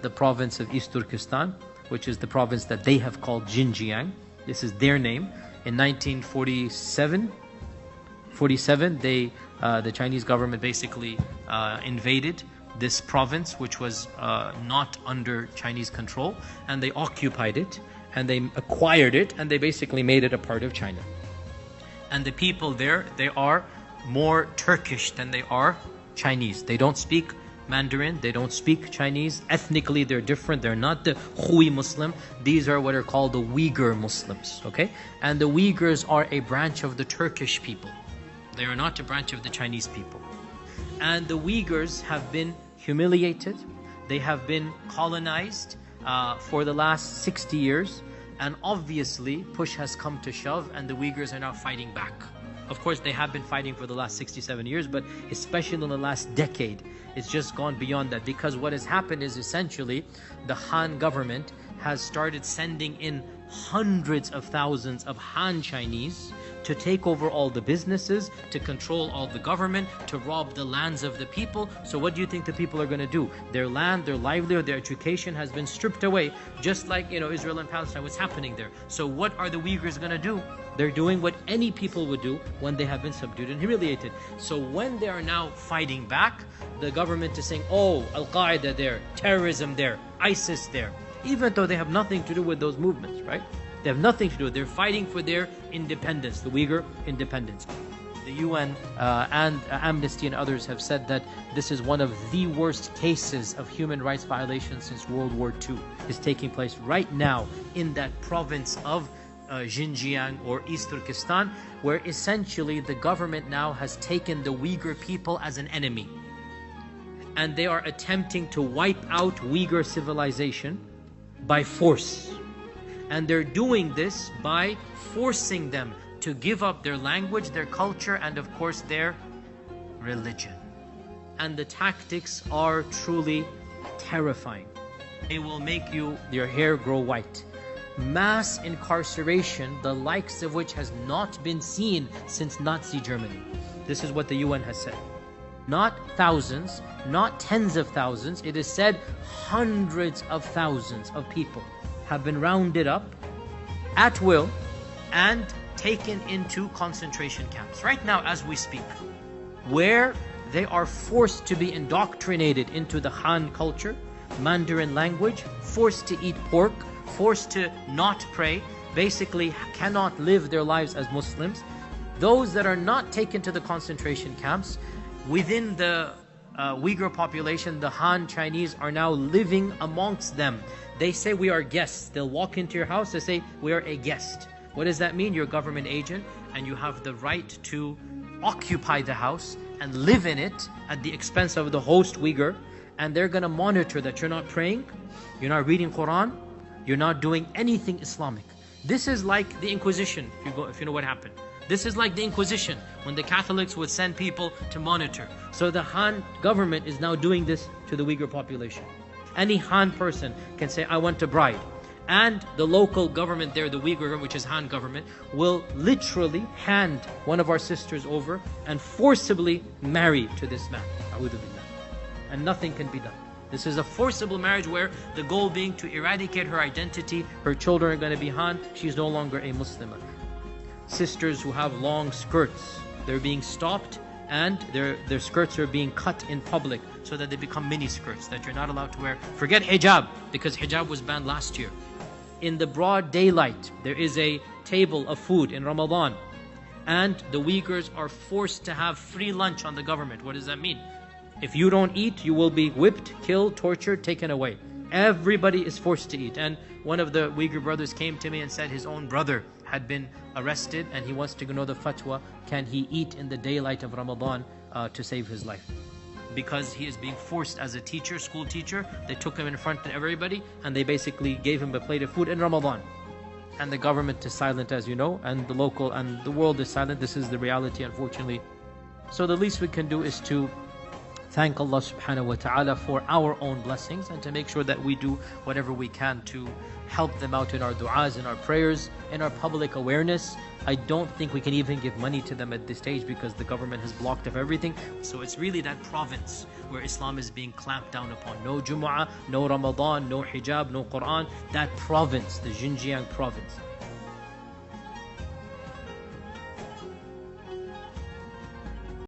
the province of East Turkestan, which is the province that they have called Xinjiang. This is their name. In 1947, the Chinese government basically invaded this province, which was not under Chinese control, and they occupied it, and they acquired it, and they basically made it a part of China. And the people there, they are more Turkish than they are Chinese. They don't speak Mandarin, they don't speak Chinese. Ethnically, they're different. They're not the Hui Muslim. These are what are called the Uyghur Muslims, okay? And the Uyghurs are a branch of the Turkish people. They are not a branch of the Chinese people. And the Uyghurs have been humiliated. They have been colonized for the last 60 years. And obviously, push has come to shove, and the Uyghurs are now fighting back. Of course, they have been fighting for the last 67 years, but especially in the last decade, it's just gone beyond that. Because what has happened is essentially the Han government has started sending in hundreds of thousands of Han Chinese to take over all the businesses, to control all the government, to rob the lands of the people. So what do you think the people are going to do? Their land, their livelihood, their education has been stripped away, just like, Israel and Palestine, what's happening there. So what are the Uyghurs going to do? They're doing what any people would do when they have been subdued and humiliated. So when they are now fighting back, the government is saying, oh, Al-Qaeda there, terrorism there, ISIS there, even though they have nothing to do with those movements, right? They have nothing to do with it. They're fighting for their independence, the Uyghur independence. The UN and Amnesty and others have said that this is one of the worst cases of human rights violations since World War II is taking place right now in that province of Xinjiang or East Turkestan, where essentially the government now has taken the Uyghur people as an enemy. And they are attempting to wipe out Uyghur civilization by force. And they're doing this by forcing them to give up their language, their culture, and of course their religion. And the tactics are truly terrifying. They will make your hair grow white. Mass incarceration, the likes of which has not been seen since Nazi Germany. This is what the UN has said. Not thousands, not tens of thousands. It is said hundreds of thousands of people have been rounded up at will and taken into concentration camps right now as we speak, where they are forced to be indoctrinated into the Han culture, Mandarin language, forced to eat pork, forced to not pray, basically cannot live their lives as Muslims. Those that are not taken to the concentration camps, within the Uyghur population, the Han Chinese are now living amongst them. They say we are guests. They'll walk into your house, they say we are a guest. What does that mean? You're a government agent and you have the right to occupy the house and live in it at the expense of the host Uyghur. And they're going to monitor that you're not praying, you're not reading Quran, you're not doing anything Islamic. This is like the Inquisition, if you know what happened. This is like the Inquisition, when the Catholics would send people to monitor. So the Han government is now doing this to the Uyghur population. Any Han person can say, I want a bride. And the local government there, the Uyghur, which is Han government, will literally hand one of our sisters over and forcibly marry to this man. A'udhu billah. And nothing can be done. This is a forcible marriage where the goal being to eradicate her identity. Her children are going to be Han. She's no longer a Muslim. Sisters who have long skirts, they're being stopped and their skirts are being cut in public so that they become mini skirts that you're not allowed to wear. Forget hijab, because hijab was banned last year. In the broad daylight, there is a table of food in Ramadan, and the Uyghurs are forced to have free lunch on the government. What does that mean? If you don't eat, you will be whipped, killed, tortured, taken away. Everybody is forced to eat. And one of the Uyghur brothers came to me and said his own brother had been arrested and he wants to know the fatwa, can he eat in the daylight of Ramadan to save his life? Because he is being forced as a teacher, school teacher. They took him in front of everybody and they basically gave him a plate of food in Ramadan. And the government is silent, as you know, and the local and the world is silent. This is the reality, unfortunately. So the least we can do is to thank Allah subhanahu wa ta'ala for our own blessings, and to make sure that we do whatever we can to help them out in our du'as, in our prayers, in our public awareness. I don't think we can even give money to them at this stage because the government has blocked off everything. So it's really that province where Islam is being clamped down upon. No Jumu'ah, no Ramadan, no hijab, no Quran. That province, the Xinjiang province.